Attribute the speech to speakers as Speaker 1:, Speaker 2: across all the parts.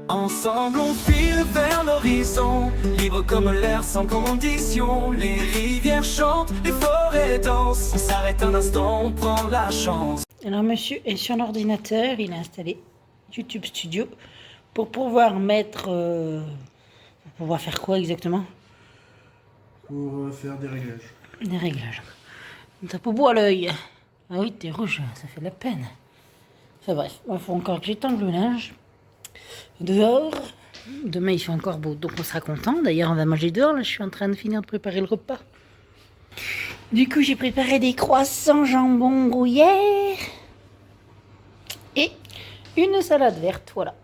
Speaker 1: Ensemble on file vers l'horizon, libre comme l'air sans condition. Les rivières chantent, les forêts dansent. On s'arrête un instant, on prend la chance.
Speaker 2: Alors monsieur est sur l'ordinateur, il a installé YouTube Studio pour pouvoir mettre... pour pouvoir faire quoi exactement?
Speaker 3: Pour faire des réglages.
Speaker 2: Des réglages. T'as pas beau à l'œil. Ah oui, t'es rouge, ça fait de la peine. Enfin bref, il faut encore que j'étende le linge. Dehors, demain il fait encore beau, donc on sera content. D'ailleurs, on va manger dehors. Là, je suis en train de finir de préparer le repas. Du coup, j'ai préparé des croissants jambon gruyère et une salade verte. Voilà,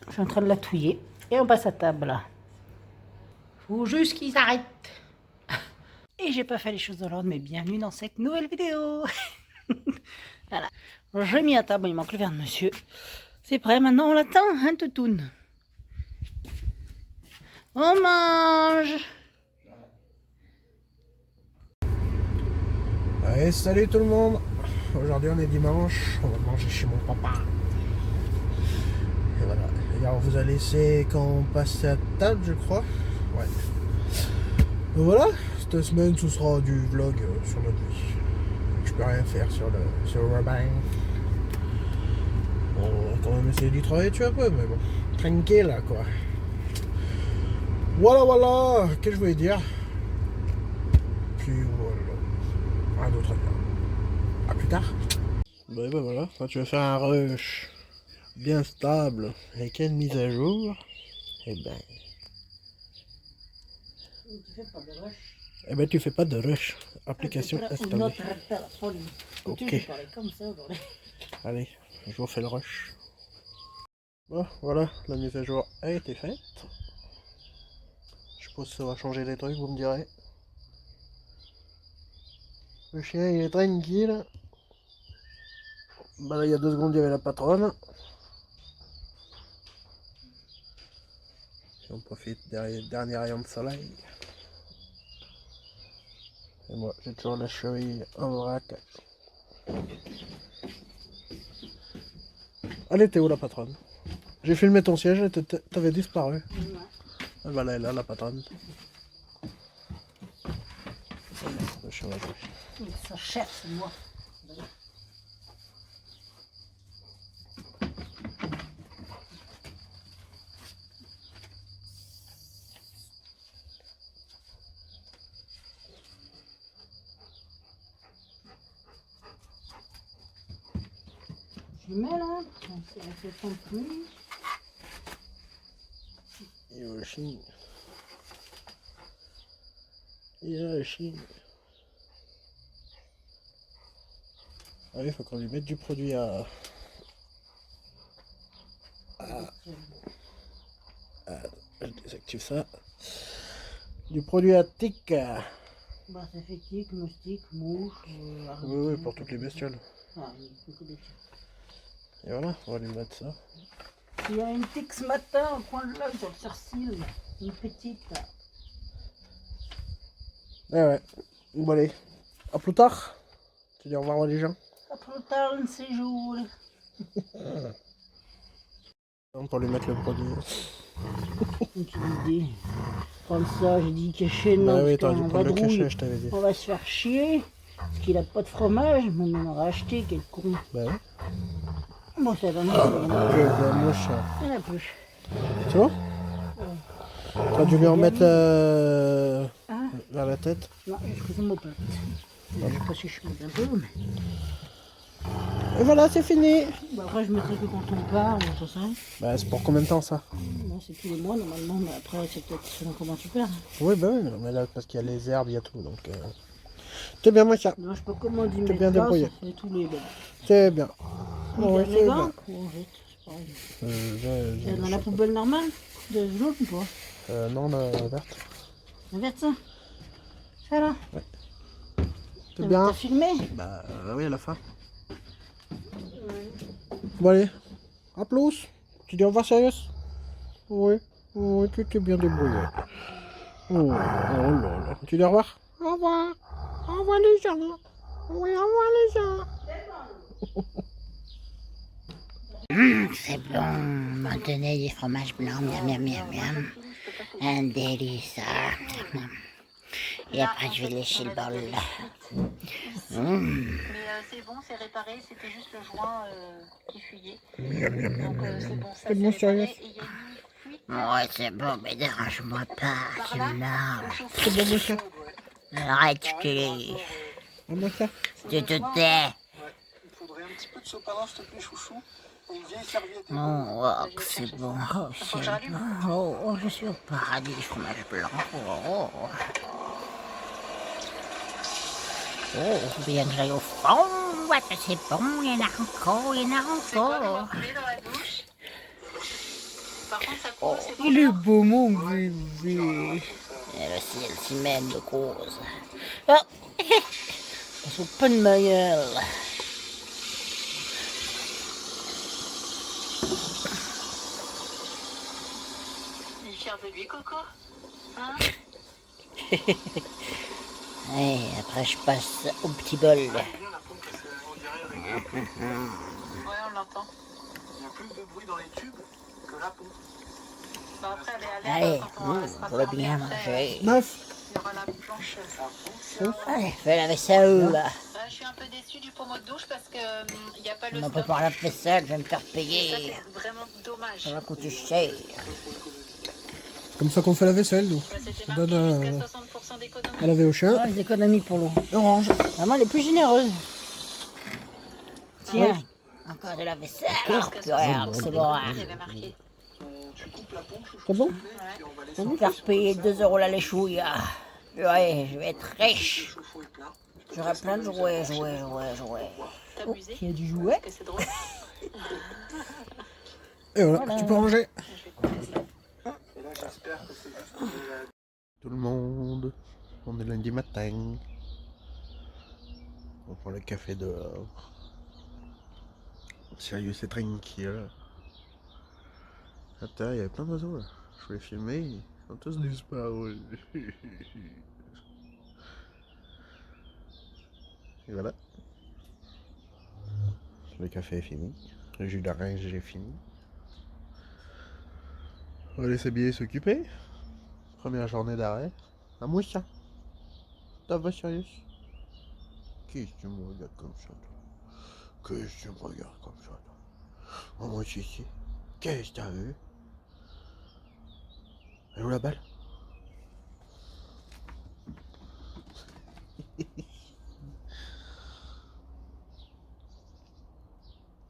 Speaker 2: je suis en train de la touiller et on passe à table là. Faut juste qu'ils arrêtent. Et j'ai pas fait les choses dans l'ordre, mais bienvenue dans cette nouvelle vidéo. Voilà, j'ai mis à table, il manque le verre de monsieur. C'est prêt, maintenant on l'attend, hein, toutoune. On mange.
Speaker 3: Allez, salut tout le monde. Aujourd'hui on est dimanche, on va manger chez mon papa. Et voilà, d'ailleurs on vous a laissé quand on passait à table, je crois. Ouais. Donc voilà, cette semaine ce sera du vlog sur notre vie. Je peux rien faire sur le rabbin. On va quand même essayer d'y travailler un peu, mais bon, tranquille là quoi. Voilà, qu'est-ce que je voulais dire. Puis voilà, un autre à plus tard. Ben voilà, quand tu veux faire un rush bien stable avec une mise à jour, eh ben... tu fais pas de rush. Application installée. Ok. Allez, je vous fais le rush. Bon, voilà, la mise à jour a été faite. Je suppose que ça va changer des trucs, vous me direz. Le chien il est tranquille. Bah là il y a 2 secondes il y avait la patronne. Et on profite des derniers rayons de soleil. Et moi j'ai toujours la cheville en vrac. Elle était où la patronne? J'ai filmé ton siège et t'avais disparu. Ah bah là elle est là la patronne. Le chien va jouer.
Speaker 2: Ça cherche moi. Je mets là, c'est un plus.
Speaker 3: Et le chien. Et le chien. Ah oui, il faut qu'on lui mette du produit à... je désactive ça. Du produit à tic.
Speaker 2: Bah, ça fait tic, moustique, mouche.
Speaker 3: Oui, pour toutes les bestioles.
Speaker 2: Ah, oui, beaucoup de
Speaker 3: Et voilà, on va lui mettre ça.
Speaker 2: Il y a une tic ce matin au coin de l'œil sur le sourcil. Une petite.
Speaker 3: Ouais. Bon allez, à plus tard. Tu dis au revoir les gens.
Speaker 2: À plus tard, un de ces jours.
Speaker 3: Pour lui mettre le produit.
Speaker 2: Une idée. Comme ça, j'ai dit cacher
Speaker 3: Bah
Speaker 2: notre
Speaker 3: oui, t'aurais dû prendre le
Speaker 2: vadrouille.
Speaker 3: cachet, je t'avais dit.
Speaker 2: On va se faire chier. Parce qu'il a pas de fromage, mais on en aura acheté, quel con.
Speaker 3: Bah oui.
Speaker 2: Bon, ça va, non,
Speaker 3: Que de mouche.
Speaker 2: il y en a plus.
Speaker 3: Tu vois? T'aurais dû lui en mettre vers la tête.
Speaker 2: Non, j'ai pris mon pote. Je sais pas si je compte un peu, mais...
Speaker 3: Et voilà, c'est fini.
Speaker 2: Bah, après, je mettrai que quand on part, tout ça.
Speaker 3: Bah c'est pour combien de temps ça?
Speaker 2: Moi, c'est tous les mois, normalement, mais après, c'est peut-être selon comment tu perds.
Speaker 3: Oui, bah oui, mais là, parce qu'il y a les herbes, il y a tout, donc... C'est bien, moi, ça.
Speaker 2: Non, je sais pas comment on dit,
Speaker 3: T'es
Speaker 2: mais
Speaker 3: bien
Speaker 2: là,
Speaker 3: débrouillé.
Speaker 2: ça fait tous les... Bon.
Speaker 3: C'est bien.
Speaker 2: On
Speaker 3: Oui,
Speaker 2: garde
Speaker 3: c'est
Speaker 2: les
Speaker 3: bien.
Speaker 2: gants, ou on jette, c'est pareil. C'est dans la poubelle normale de l'autre ou pas?
Speaker 3: Non, la verte.
Speaker 2: La verte, ça? Ça, là?
Speaker 3: C'est bien.
Speaker 2: T'as filmé?
Speaker 3: Bah oui, à la fin. Bon allez, à plus. Tu dis au revoir sérieux? Oui, tu t'es bien débrouillé. Oh là là. Tu dis au revoir? Au revoir. Au revoir les gens. Oui, au revoir les gens.
Speaker 2: C'est bon, maintenant du fromage blanc, miam miam miam miam. Un délice. Et après je vais lécher le bol.
Speaker 4: Mais c'est bon, c'est réparé, c'était juste le joint qui fuyait. Donc c'est bon, ça c'est réparé. Et il y a une fuite.
Speaker 2: Ouais, c'est bon, mais dérange-moi pas, tu me large.
Speaker 3: C'est bon, monsieur.
Speaker 2: Arrête, je te dis.
Speaker 3: Ah, monsieur.
Speaker 2: Tu te tais.
Speaker 5: Il faudrait un petit peu de sopalin, s'il te plaît, chouchou. Et une vieille serviette.
Speaker 2: Oh, c'est bon, oh, c'est bon. Oh, je suis au paradis du fromage blanc. Oh, bien que j'aille au fond, ouais, c'est bon, il y en a encore, il y en a encore.
Speaker 4: Dans la bouche. Par contre, ça
Speaker 2: Oh,
Speaker 4: coule, c'est bon.
Speaker 2: il est beau, mon bébé. Et le ciel s'y mène de cause. Oh, on se fout pas de ma gueule.
Speaker 4: Il est fier de lui, Coco. Hein?
Speaker 2: Et après, je passe au petit bol.
Speaker 5: Bien la pompe, parce qu'on dirait avec
Speaker 4: Ouais, on l'entend.
Speaker 5: il y a plus de bruit dans les tubes que la pompe.
Speaker 4: Bah, après, elle est
Speaker 2: Allez,
Speaker 4: alerte quand on sera
Speaker 2: on va
Speaker 4: fermé.
Speaker 2: bien
Speaker 4: Après,
Speaker 2: manger.
Speaker 3: Neuf.
Speaker 4: il y aura la planche.
Speaker 2: Allez, fais la vaisselle.
Speaker 4: Je suis un peu déçue du pommeau de douche parce que il n'y a pas le
Speaker 2: On
Speaker 4: stock.
Speaker 2: peut pas la vaisselle, je vais me faire
Speaker 4: Ça,
Speaker 2: payer.
Speaker 4: c'est vraiment dommage.
Speaker 2: Ça va coûter cher.
Speaker 3: Comme ça qu'on fait la vaisselle, nous.
Speaker 4: Bah, c'était
Speaker 3: Ça
Speaker 4: marqué
Speaker 3: donne
Speaker 4: jusqu'à 60% d'économie.
Speaker 3: à laver au chien.
Speaker 2: Ah, les économies pour l'eau.
Speaker 3: Orange.
Speaker 2: Vraiment, elle est plus généreuse. Tiens, encore de la vaisselle. Regarde, c'est bon. Hein.
Speaker 4: Il avait marqué.
Speaker 5: Tu coupes la pompe, chouchou,
Speaker 3: C'est bon?
Speaker 5: et on va laisser
Speaker 2: Je vais me faire payer 2 € la léchouille. Ouais, je vais être riche.
Speaker 5: le chauffe-eau est plein.
Speaker 2: J'aurai plein de jouets.
Speaker 4: T'abuser.
Speaker 2: Il y a du jouet.
Speaker 4: Parce que c'est drôle.
Speaker 3: Et voilà, tu peux ranger.
Speaker 5: Et là, j'espère que c'est juste de la...
Speaker 3: Tout le monde, on est lundi matin. On prend le café dehors. Sérieux, c'est tranquille. Attends, il y avait plein d'oiseaux là. Je voulais filmer, ils ont tous disparu. Et voilà. Le café est fini. Le jus d'orange, j'ai fini. On va laisser Billy s'occuper. Première journée d'arrêt. Ah, moi ça. Ça va, sérieux? Qu'est-ce que tu me regardes comme ça, toi? Qu'est-ce que tu me regardes comme ça, toi? Oh, moi, ici. Qu'est-ce que t'as vu? Elle est où la balle?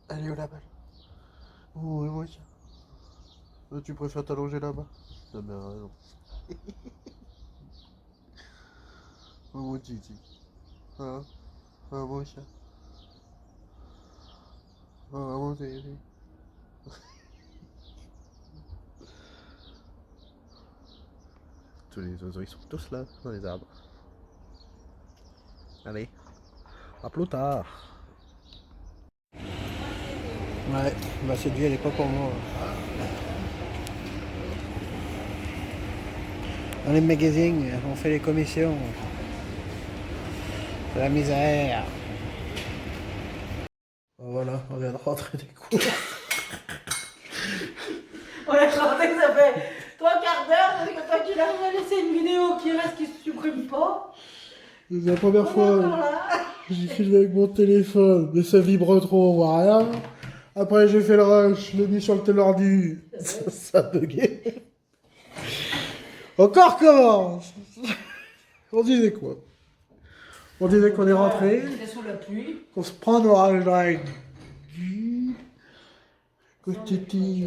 Speaker 3: Elle est où la balle? Oh, et moi ça. Tu préfères t'allonger là-bas? T'as bien raison. Oh, mon titi. Ah, ah, mon chat. Ah, mon titi. Tous les oiseaux, ils sont tous là, dans les arbres. Allez, à plus tard. Ouais, bah cette vie elle est pas pour moi. Dans les magazines, on fait les commissions. C'est la misère. Voilà, on vient de rentrer des cours.
Speaker 2: On a chanté que ça fait 3/4 d'heure, que toi tu l'as laissé une vidéo qui reste qui se supprime pas.
Speaker 3: C'est la première fois j'ai filmé avec mon téléphone, mais ça vibre trop, on voit rien. Après j'ai fait le rush, je l'ai mis sur le l'ordi, ça a bugué. Encore commence. On disait quoi? On disait qu'on est rentré,
Speaker 2: C'est sous la pluie.
Speaker 3: qu'on se prend l'orage direct. Que Titi,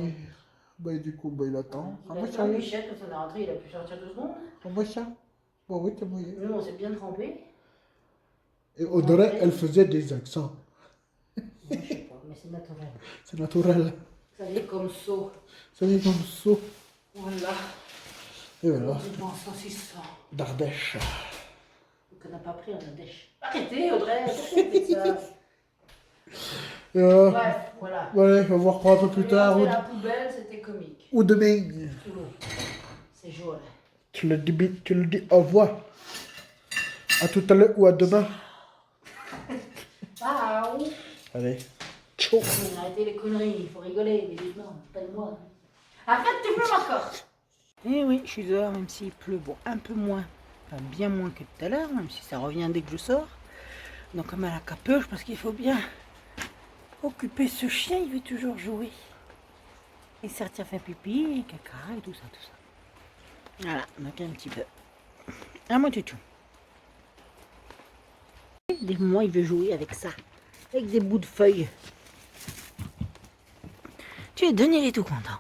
Speaker 3: bah du coup bah il attend. Ah moi ça,
Speaker 2: Michel, quand on est rentré, il a pu sortir 2 secondes.
Speaker 3: ah moi ça. Bon oui t'es mouillé.
Speaker 2: Nous, on s'est bien trempé.
Speaker 3: Et Audrey elle faisait des accents.
Speaker 2: Je sais pas, mais c'est naturel.
Speaker 3: C'est naturel.
Speaker 2: Ça y est comme saut.
Speaker 3: Ça dit comme saut.
Speaker 2: Voilà.
Speaker 3: Et voilà.
Speaker 2: Je pense saucisson.
Speaker 3: D'Ardèche.
Speaker 2: Qu'on n'a pas pris en Ardèche. Arrêtez, Audrey, pourquoi vous faites ça?
Speaker 3: Et voilà.
Speaker 2: Bref, voilà.
Speaker 3: Ouais, on va reprendre un peu plus tard.
Speaker 2: La poubelle, c'était comique.
Speaker 3: Ou demain.
Speaker 2: Sous l'eau. C'est joli.
Speaker 3: Tu le dis au revoir. À tout à l'heure ou à demain.
Speaker 2: Ciao.
Speaker 3: Allez.
Speaker 2: Arrêtez les conneries, il faut rigoler, mais non, pas de moi. Arrête, tu pleures encore. Eh oui, je suis dehors, même s'il pleut, bon, un peu moins, enfin bien moins que tout à l'heure, même si ça revient dès que je sors. Donc comme à la capuche, parce qu'il faut bien occuper ce chien, il veut toujours jouer. Et sortir faire pipi, et caca, et tout ça, tout ça. Voilà, donc un petit peu. À moi tout. Des moments, il veut jouer avec ça, avec des bouts de feuilles. Tu es Denis, il est tout content.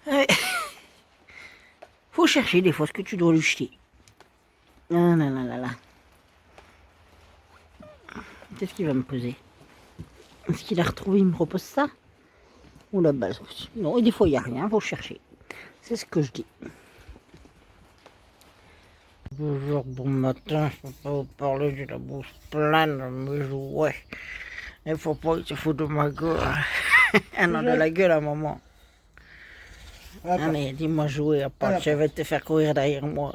Speaker 2: Ouais. Faut chercher des fois ce que tu dois lui jeter. Ah là là là là. Qu'est-ce qu'il va me poser? Est-ce qu'il a retrouvé, il me propose ça? Ou la base aussi. Non, et des fois il n'y a rien, faut chercher. C'est ce que je dis. Bonjour, bon matin, je peux pas vous parler, j'ai la bouche pleine de mes jouets. Il faut pas qu'il se fout de ma gueule. Ah non, de la gueule à maman. Allez, dis-moi jouer, à part, je vais te faire courir derrière moi.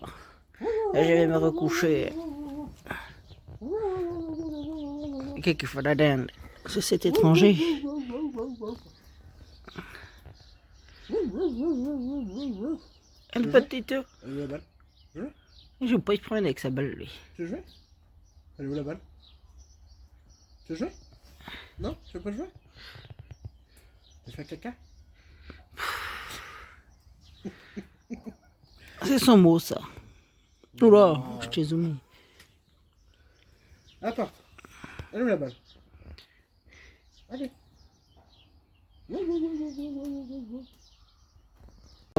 Speaker 2: Et je vais me recoucher. Qu'est-ce qu'il faut la dinde? C'est cet étranger. Elle petite.
Speaker 3: Elle est où la balle?
Speaker 2: Je veux pas, il se promène avec sa balle, lui.
Speaker 3: Tu veux jouer? Elle est où la balle? Tu veux jouer? Non? Tu veux pas jouer? Tu fais caca?
Speaker 2: C'est son mot, ça. Oula, je t'ai zoomé.
Speaker 3: Attends. Elle est où la balle? Allez.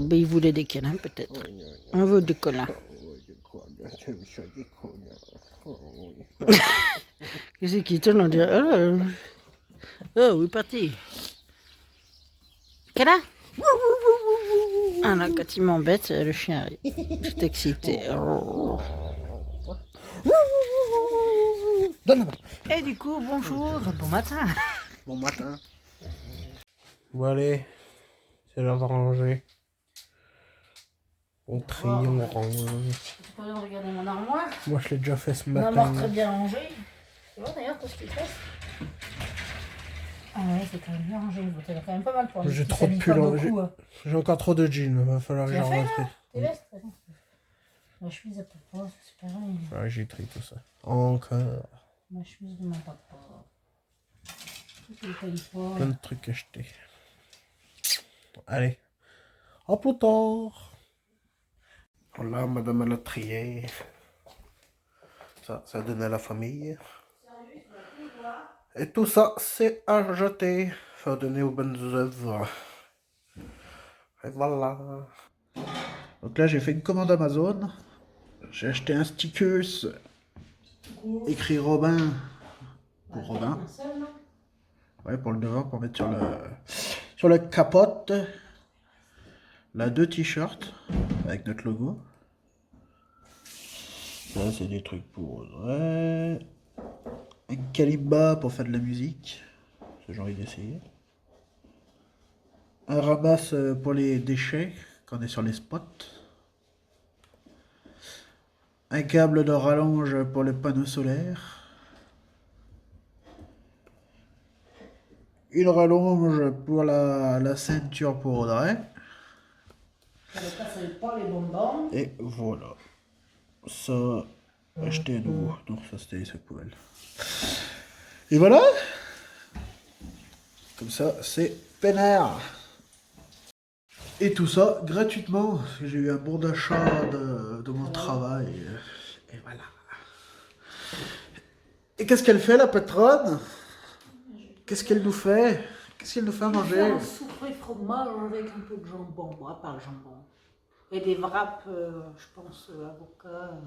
Speaker 2: Ben, il voulait des câlins, peut-être. On veut des câlins. Qu'est-ce qui tourne? On dirait... Oh, oui, parti. Câlin? Ah là, quand il m'embête, le chien arrive. Je suis excité.
Speaker 3: Donne la balle.
Speaker 2: Et du coup, bonjour, bon matin.
Speaker 3: Bon matin. Bon allez, c'est l'heure de ranger. On trie, on range.
Speaker 2: Tu peux regarder mon armoire.
Speaker 3: Moi je l'ai déjà fait ce
Speaker 2: Mon
Speaker 3: matin.
Speaker 2: armoire très bien rangée. Tu vois d'ailleurs tout ce qu'il fait. Ah ouais, c'est quand même bien rangé. T'as quand même pas mal pour
Speaker 3: J'ai trop de pulls. J'ai encore trop de jeans. Va falloir que
Speaker 2: Tu
Speaker 3: j'en
Speaker 2: as fait
Speaker 3: retrie.
Speaker 2: là tes vestes, c'est bon. Ma chemise à papa, c'est pareil.
Speaker 3: Ouais, j'ai tri tout ça. Encore.
Speaker 2: Ma chemise de mon papa. Tout ce qu'il faut.
Speaker 3: Plein de trucs achetés. Allez. À plus tard. Voilà, madame elle a trié. Ça donne à la famille. Et tout ça, c'est à jeter. Faut donner aux bonnes œuvres. Et voilà. Donc là, j'ai fait une commande Amazon. J'ai acheté un stickers écrit Robin. Pour Robin. Ouais, pour le devant, pour mettre sur le capote. Là, 2 t-shirts avec notre logo. Là, c'est des trucs pour... Ouais. Un kalimba pour faire de la musique. J'ai envie d'essayer. Un ramasse pour les déchets quand on est sur les spots. Un câble de rallonge pour le panneau solaire. Une rallonge pour la ceinture pour Audrey. Et voilà. Ça, acheter à nouveau. Non, ça c'était les sacs poubelles. Et voilà. Comme ça, c'est peinard. Et tout ça gratuitement. Parce que j'ai eu un bon d'achat de mon travail. Et voilà. Et qu'est-ce qu'elle fait, la patronne? Qu'est-ce qu'elle nous fait? Qu'est-ce qu'elle nous fait à manger?
Speaker 2: Un soufflé fromage avec un peu de jambon. Moi, pas le jambon. Et des wraps, je pense, avocat.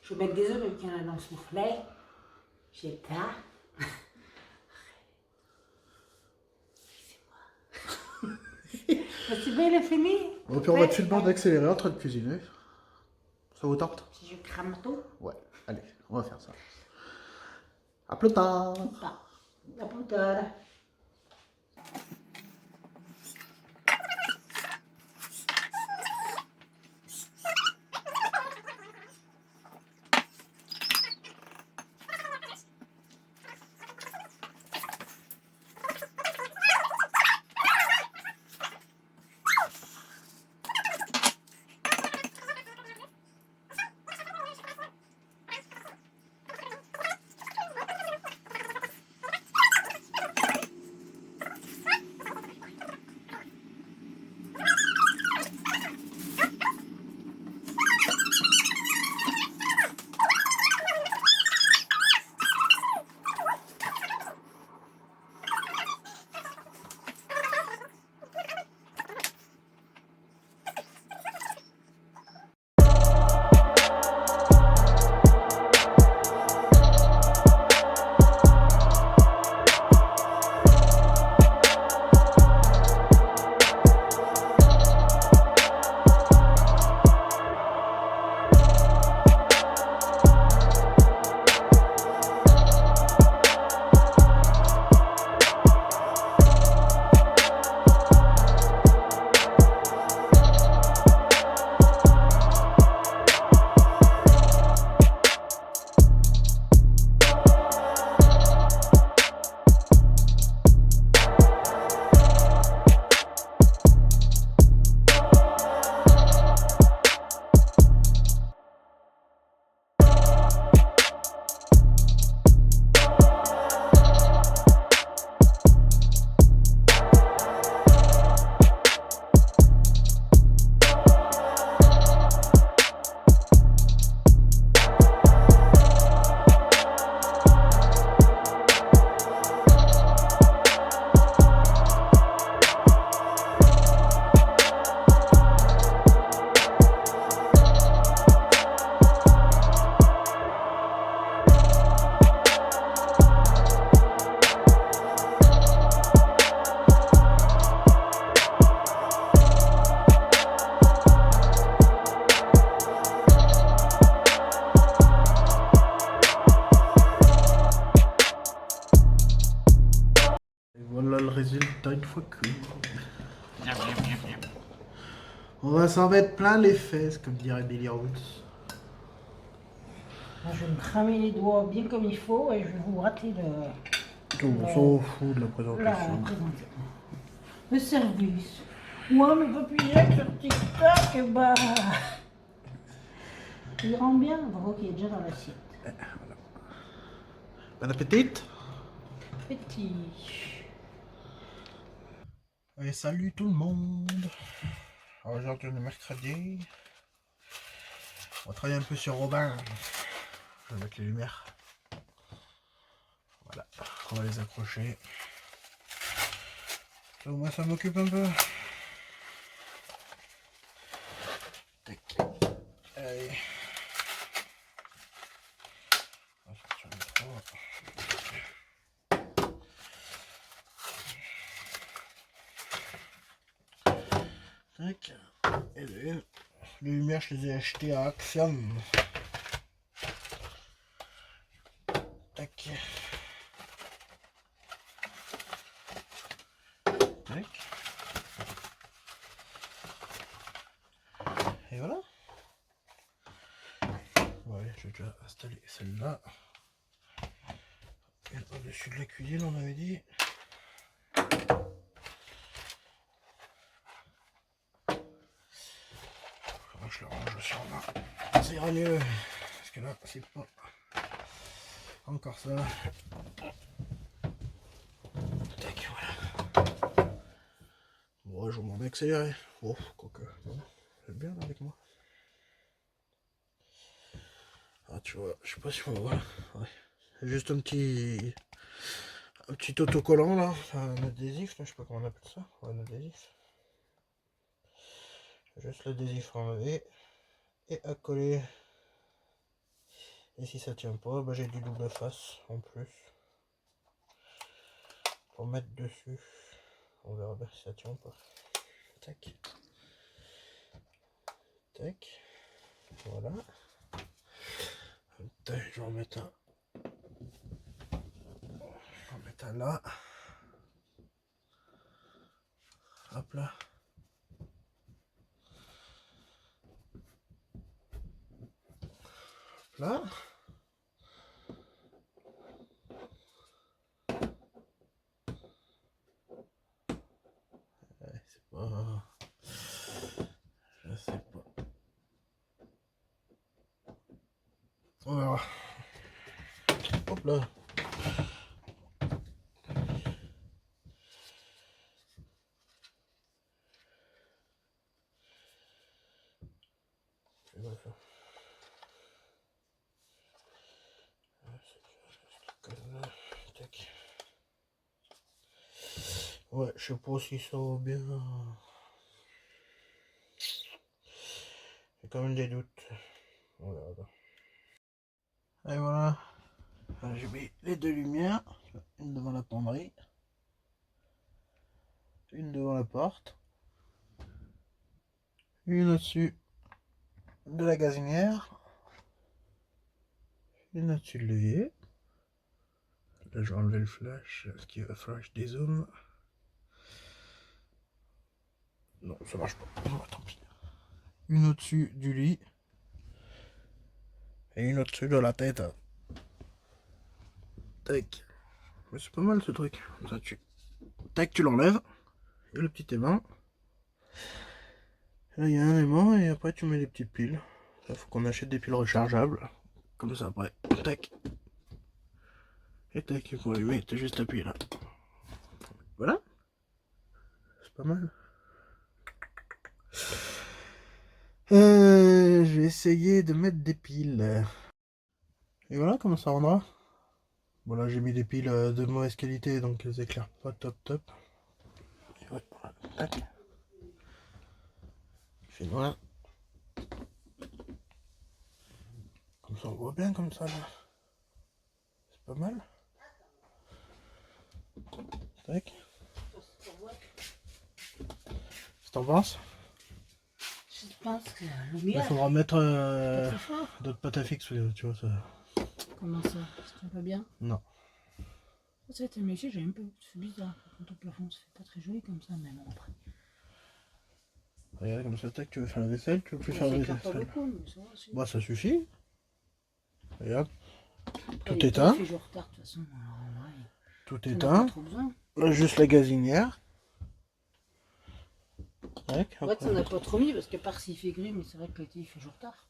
Speaker 2: Je vais mettre des œufs avec un dans le soufflet. Je sais pas. C'est bien, il a fini.
Speaker 3: Bon, puis on va filer d'accélérer en train de cuisiner. Ça vous tente?
Speaker 2: Si je crame tout.
Speaker 3: Ouais, allez, on va faire ça. À plus tard.
Speaker 2: À plus tard.
Speaker 3: fois cuit. On va s'en mettre plein les fesses, comme dirait Billy Roots.
Speaker 2: Là, je vais me cramer les doigts bien comme il faut et je vais vous rater
Speaker 3: On s'en fout de la présentation.
Speaker 2: Le service. Moi, mes papillons sur TikTok, bah. Il rend bien. Bon, ok, déjà dans l'assiette.
Speaker 3: Voilà. Bon appétit.
Speaker 2: Petit.
Speaker 3: Et salut tout le monde. Aujourd'hui on est mercredi. On va travailler un peu sur Robin. Je vais mettre les lumières. Voilà, on va les accrocher. Ça, au moins ça m'occupe un peu. Tac. Allez. On va sortir le micro. Tac. Et les lumières, je les ai achetées à Axiom. Tac. Tac. Et voilà. Ouais, j'ai déjà installé celle-là. Et au-dessus de la cuisine, on avait dit. Je le range sur là. Ça ira mieux. Parce que là, c'est pas encore ça. Tac, voilà. Bon, je vous demande d'accélérer. Oh, quoique. Bon, c'est bien avec moi. Ah, tu vois, je sais pas si on voit. Ouais. C'est juste un petit autocollant là. Enfin, un adhésif, là, je sais pas comment on appelle ça. Ouais, un adhésif. Juste l'adhésif enlevé et à coller. Et si ça tient pas, bah, j'ai du double face en plus pour mettre dessus. On verra bien si ça tient ou pas. Tac. Tac. Voilà. Tac, je vais en mettre un. Je vais en mettre un là. Hop là. Hop là. Ouais, c'est pas. Je sais pas. On verra. Hop là. Ouais, je sais pas si ça va bien. J'ai quand même des doutes. On verra bien. Et voilà. J'ai mis les deux lumières. Une devant la penderie. Une devant la porte. Une au-dessus de la gazinière. Une au-dessus de l'évier. Là, je vais enlever le flash, parce qu'il va falloir que je dézoome. Non, ça marche pas. Oh, tant pis. Une au-dessus du lit. Et une au-dessus de la tête. Tac. Mais c'est pas mal ce truc. Ça, tac, tu l'enlèves. Il y a le petit aimant. Là, il y a un aimant et après, tu mets des petites piles. Il faut qu'on achète des piles rechargeables. Comme ça, après. Tac. Et tac, il faut allumer. T'as juste appuyé là. Voilà. C'est pas mal. Je vais essayer de mettre des piles. Et voilà comment ça rendra. Bon là j'ai mis des piles de mauvaise qualité donc elles éclairent pas top. Et ouais, voilà. Tac. Fais noir. Comme ça on voit bien comme ça là. C'est pas mal. Tac. Qu'est-ce que t'en penses?
Speaker 2: Je pense que le
Speaker 3: Il
Speaker 2: mieux.
Speaker 3: faudra mettre d'autres pâtes à fixe, tu vois ça.
Speaker 2: Comment ça? C'est pas bien?
Speaker 3: Non.
Speaker 2: Ça a été méchant, j'ai un peu. C'est bizarre. Quand au plafond, ça fait pas très joli comme ça, mais bon, après.
Speaker 3: Regarde comme ça, tac, tu veux faire la vaisselle, tu veux plus
Speaker 2: Ça
Speaker 3: faire la
Speaker 2: s'éclaire pas
Speaker 3: vaisselle.
Speaker 2: beaucoup, mais ça va aussi.
Speaker 3: Bah ça suffit. Regarde,
Speaker 2: Après,
Speaker 3: tout
Speaker 2: il y a
Speaker 3: éteint.
Speaker 2: pas de jour tard, de toute façon. Alors, ouais,
Speaker 3: Tout
Speaker 2: on n'a
Speaker 3: éteint.
Speaker 2: pas trop besoin.
Speaker 3: Là, juste la gazinière. Tac,
Speaker 2: En fait,
Speaker 3: après.
Speaker 2: on n'a pas trop mis parce que par s'il fait gris, mais c'est vrai que l'été il fait jour tard.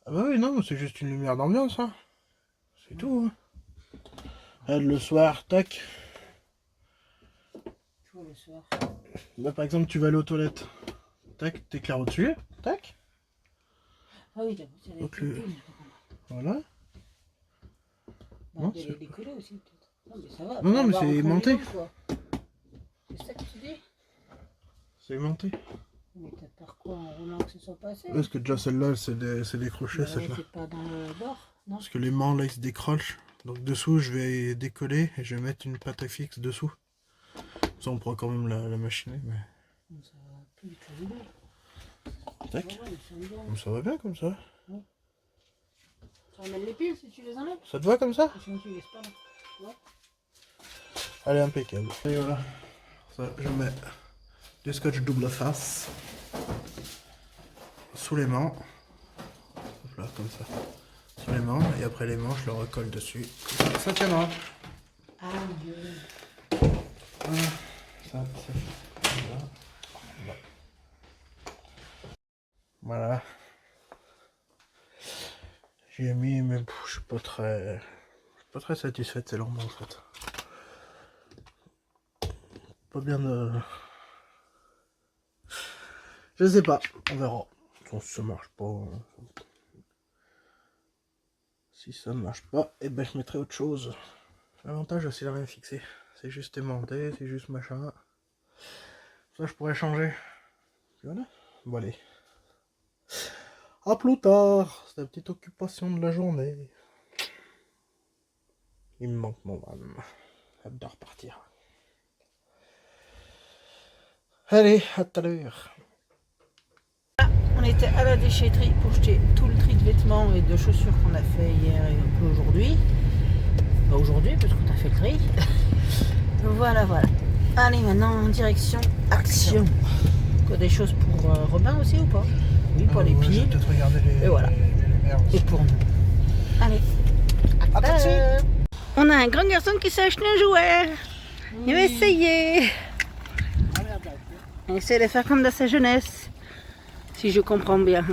Speaker 3: Ah bah oui, non, c'est juste une lumière d'ambiance, hein. C'est tout, hein. Regarde, le soir, tac.
Speaker 2: Tu vois, le soir.
Speaker 3: Là, par exemple, tu vas aller aux toilettes. Tac, t'éclaires au-dessus. Tac.
Speaker 2: Ah oui, d'accord, c'est
Speaker 3: Donc,
Speaker 2: avec le
Speaker 3: voilà.
Speaker 2: Bah,
Speaker 3: Non,
Speaker 2: il y a
Speaker 3: c'est-
Speaker 2: les décollés aussi, peut-être. Non, mais ça va.
Speaker 3: Non, non, mais
Speaker 2: on va
Speaker 3: c'est
Speaker 2: rentrer en
Speaker 3: aimanté.
Speaker 2: hiver, quoi. C'est ça que tu dis?
Speaker 3: C'est aimanté.
Speaker 2: Mais t'as peur quoi en roulant que ce soit passé?
Speaker 3: Parce que déjà, celle-là, c'est décroché,
Speaker 2: Bah,
Speaker 3: celle-là.
Speaker 2: c'est pas dans le bord, non?
Speaker 3: Parce que l'aimant, là, il se décroche. Donc, dessous, je vais décoller et je vais mettre une pâte à fixe dessous. Ça, on pourra quand même la machiner, mais...
Speaker 2: Non, ça va plus vite la vider.
Speaker 3: Tac.
Speaker 2: Ouais, mais c'est bien.
Speaker 3: Comme ça va bien, comme ça.
Speaker 2: Tu ramènes les piles si tu les enlèves?
Speaker 3: Ça te va comme ça?
Speaker 2: Sinon tu les laisses pas là. Ouais.
Speaker 3: Allez, impeccable. Et voilà. Ça, je mets du scotch double face sous l'aimant. Hop là, comme ça. Sous l'aimant. Et après l'aimant, je le recolle dessus. Comme ça tiendra.
Speaker 2: Ah, Dieu.
Speaker 3: Voilà. Ça, c'est fait. Voilà. Voilà. J'y ai mis, mais je suis pas très satisfait de ces lampes en fait. Pas bien de... Je sais pas, on verra. Si ça marche pas... Si ça ne marche pas, et ben je mettrai autre chose. L'avantage c'est la rien fixé. C'est juste aimanté, c'est juste machin. Ça je pourrais changer. Voilà. Bon allez. A plus tard, c'est la petite occupation de la journée. Il me manque mon âme. Hâte de repartir. Allez, à tout à l'heure.
Speaker 2: On était à la déchetterie pour jeter tout le tri de vêtements et de chaussures qu'on a fait hier et un peu aujourd'hui. Pas aujourd'hui parce qu'on a fait le tri. Voilà, voilà. Allez, maintenant en direction action. Quoi, des choses pour Robin aussi ou pas? Oui, pour les pieds.
Speaker 3: Peut-être regarder les,
Speaker 2: Et voilà.
Speaker 3: les lumières aussi.
Speaker 2: Et pour nous. Allez.
Speaker 3: À tout de suite.
Speaker 2: On a un grand garçon qui s'est acheté un jouet. Il va essayer. Il essaie de faire comme dans sa jeunesse. Si je comprends bien.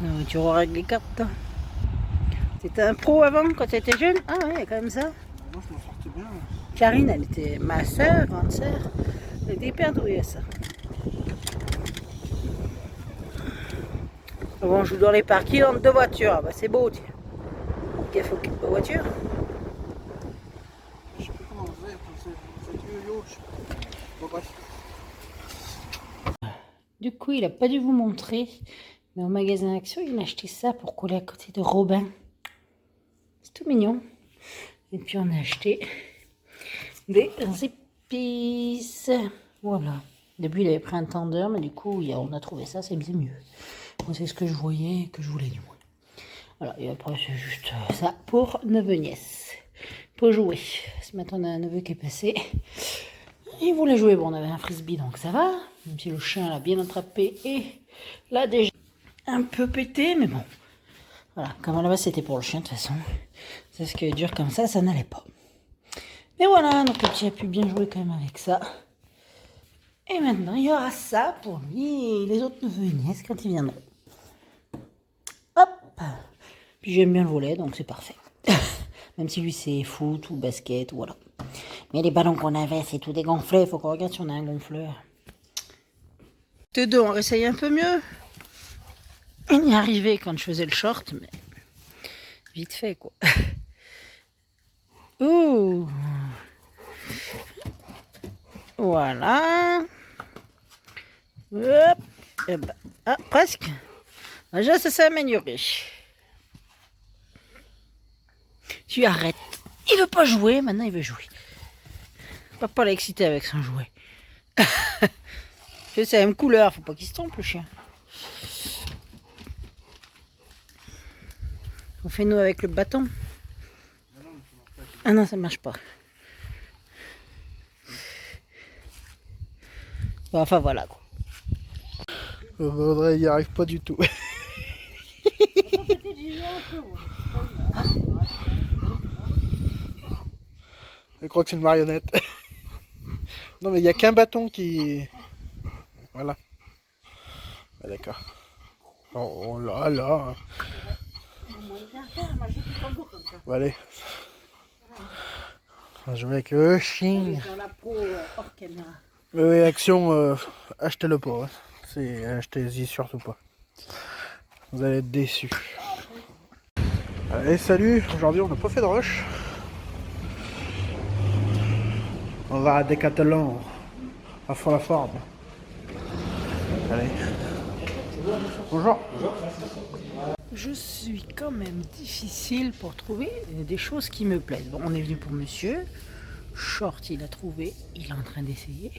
Speaker 2: Non, mais tu règles les cartes, toi. T'étais un pro avant, quand tu étais jeune? Ah ouais, quand même ça.
Speaker 3: Moi je m'en sortais bien.
Speaker 2: Karine, elle était ma soeur, grande soeur. Elle était hyper douée à ça. Bon, on joue dans les parkings entre deux voitures. Bah, c'est beau, tiens. Il faut qu'il y ait deux voitures.
Speaker 3: Je sais plus comment on faisait pour cette yo-yo. Bon bref.
Speaker 2: Du coup, il n'a pas dû vous montrer. Mais au magasin Action, il a acheté ça pour coller à côté de Robin. C'est tout mignon. Et puis on a acheté des épices. Voilà. Au début, il avait pris un tendeur, mais du coup, on a trouvé ça, c'est mieux. Moi, c'est ce que je voyais, que je voulais du moins. Voilà, et après, c'est juste ça pour neveu-nièce. Pour jouer. Ce matin, on a un neveu qui est passé. Il voulait jouer. Bon, on avait un frisbee, donc ça va. Même si le chien l'a bien attrapé et l'a déjà un peu pété, mais bon. Voilà, comme là-bas, c'était pour le chien, de toute façon. C'est ce qui est dur comme ça n'allait pas. Mais voilà, donc le petit a pu bien jouer quand même avec ça. Et maintenant, il y aura ça pour lui et les autres neveux et nièces quand ils viendront. Hop! Puis j'aime bien le volet, donc c'est parfait. Même si lui, c'est foot ou basket, ou voilà. Mais les ballons qu'on avait, c'est tout dégonflé. Il faut qu'on regarde si on a un gonfleur. Tous deux, on réessaye un peu mieux. On y arrivait quand je faisais le short, mais vite fait, quoi. Ouh! Voilà. Hop. Et ben, ah, presque. Déjà, ça s'est amélioré. Tu arrêtes. Il veut pas jouer, maintenant il veut jouer. Papa l'a excité avec son jouet. C'est la même couleur, faut pas qu'il se trompe le chien. On fait nous avec le bâton. Ah non, ça marche pas. Bon, enfin voilà quoi.
Speaker 3: Audrey, il n'y arrive pas du tout. Je crois que c'est une marionnette. Non mais il n'y a qu'un bâton qui... Voilà. Ah, d'accord. Oh là là. Bon, allez. On va jouer avec le chien. Oui, action, achetez-le pas. Hein. Achetez-y surtout pas. Vous allez être déçus. Allez, salut. Aujourd'hui, on n'a pas fait de rush. On va à Decathlon. À fond la forme. Allez. Bonjour.
Speaker 2: Je suis quand même difficile pour trouver des choses qui me plaisent. Bon, on est venu pour monsieur. Short, il a trouvé. Il est en train d'essayer.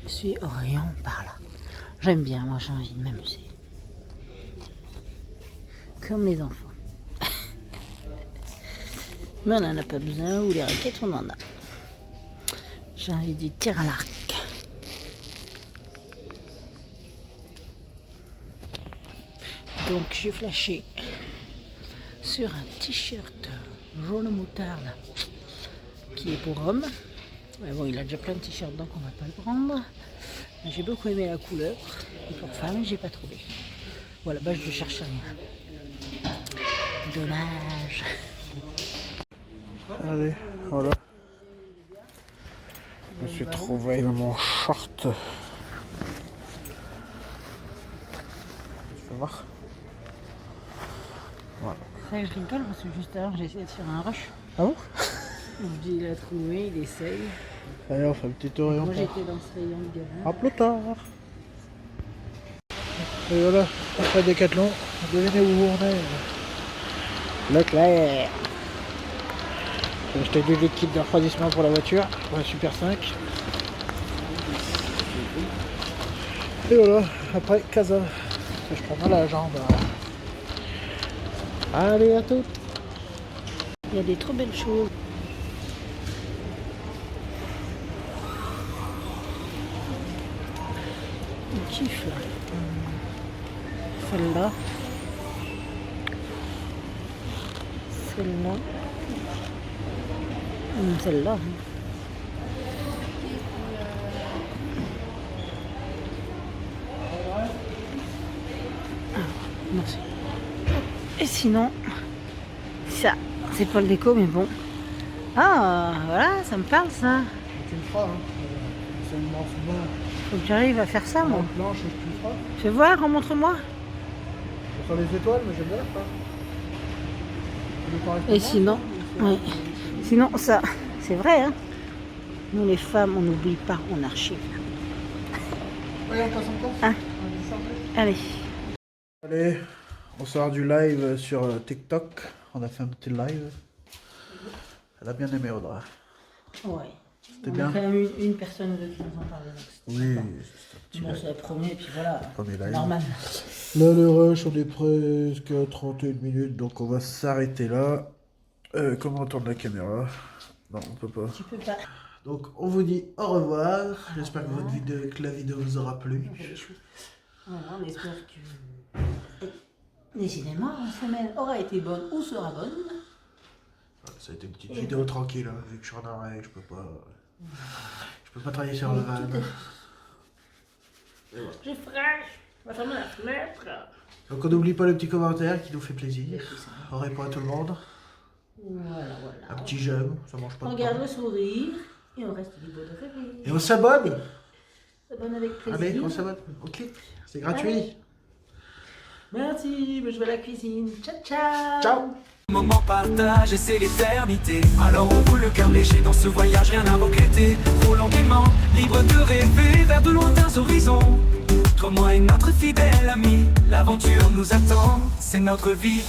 Speaker 2: Je suis Orient par là. J'aime bien, moi j'ai envie de m'amuser. Comme les enfants. Mais on n'en a pas besoin, ou les raquettes on en a. J'ai envie de tir à l'arc. Donc j'ai flashé sur un t-shirt jaune moutarde qui est pour homme. Mais bon, il a déjà plein de t-shirts donc on va pas le prendre. J'ai beaucoup aimé la couleur. Et pour femme, j'ai pas trouvé. Voilà, bah je ne cherche rien. Dommage.
Speaker 3: Allez, voilà. Je me suis trouvé mon short. Tu peux voir? Voilà.
Speaker 2: Ça, je rigole parce que juste avant, j'ai essayé de faire un rush.
Speaker 3: Ah bon?
Speaker 2: Je dis, il a trouvé, il essaye.
Speaker 3: Allez, on fait un petit tour et on
Speaker 2: Moi,
Speaker 3: part.
Speaker 2: j'étais dans ce rayon de gamin.
Speaker 3: À plus tard. Et voilà, après Decathlon, devinez où on est. Leclerc. J'ai acheté du liquide de refroidissement pour la voiture, pour la Super 5. Et voilà, après Casa. Je prends mal à la jambe. Allez, à toutes.
Speaker 2: Il y a des trop belles choses. On kiffe là. Celle-là. Celle-là. Celle-là. Ah, merci. Et sinon, ça, c'est pas le déco, mais bon. Ah, voilà, ça me parle ça.
Speaker 3: Tu le feras, hein. C'est une manche blanche.
Speaker 2: Faut que j'arrive à faire ça, moi.
Speaker 3: Blanche, tu le feras.
Speaker 2: Fais voir, remontre-moi.
Speaker 3: Sur les étoiles, mais j'aime bien ça.
Speaker 2: Et sinon, oui. Sinon, ça, c'est vrai, hein. Nous, les femmes, on n'oublie pas, on archive.
Speaker 3: Oui, on passe encore.
Speaker 2: Hein. Allez.
Speaker 3: Allez, on sort du live sur TikTok. On a fait un petit live. Elle a bien aimé Audrey.
Speaker 2: Ouais.
Speaker 3: C'était
Speaker 2: On
Speaker 3: bien.
Speaker 2: a quand même eu une personne ou deux qui nous en parlait.
Speaker 3: Oui,
Speaker 2: c'est bon, c'est le premier, puis voilà.
Speaker 3: Premier live.
Speaker 2: Normal.
Speaker 3: Là, le rush, on est presque à 31 minutes, donc on va s'arrêter là. Comment on tourne la caméra? Non, on peut pas.
Speaker 2: Tu peux pas.
Speaker 3: Donc, on vous dit au revoir. J'espère que la vidéo vous aura plu.
Speaker 2: Voilà, on espère que... Décidément, la semaine aura été bonne ou sera bonne.
Speaker 3: Ça a été une petite vidéo tranquille, hein, vu que je suis en arrêt, je peux pas travailler sur le van.
Speaker 2: J'ai fraîche. On va fermer la fenêtre.
Speaker 3: Donc on n'oublie pas le petit commentaire qui nous fait plaisir. On répond à tout le monde.
Speaker 2: Voilà.
Speaker 3: Un petit j'aime, ça mange pas
Speaker 2: On
Speaker 3: de
Speaker 2: garde
Speaker 3: pain.
Speaker 2: le sourire et on reste libre de rêver.
Speaker 3: Et on s'abonne.
Speaker 2: S'abonne avec plaisir.
Speaker 3: Allez, on s'abonne. On clique. C'est gratuit.
Speaker 2: Allez. Merci, je vais à la cuisine. Ciao, ciao.
Speaker 3: Ciao.
Speaker 1: Moment partagé, c'est l'éternité. Alors on roule le cœur léger dans ce voyage, rien à regretter. Roulant gaiement, libre de rêver vers de lointains horizons. Toi, moi et notre fidèle ami, l'aventure nous attend, c'est notre vie.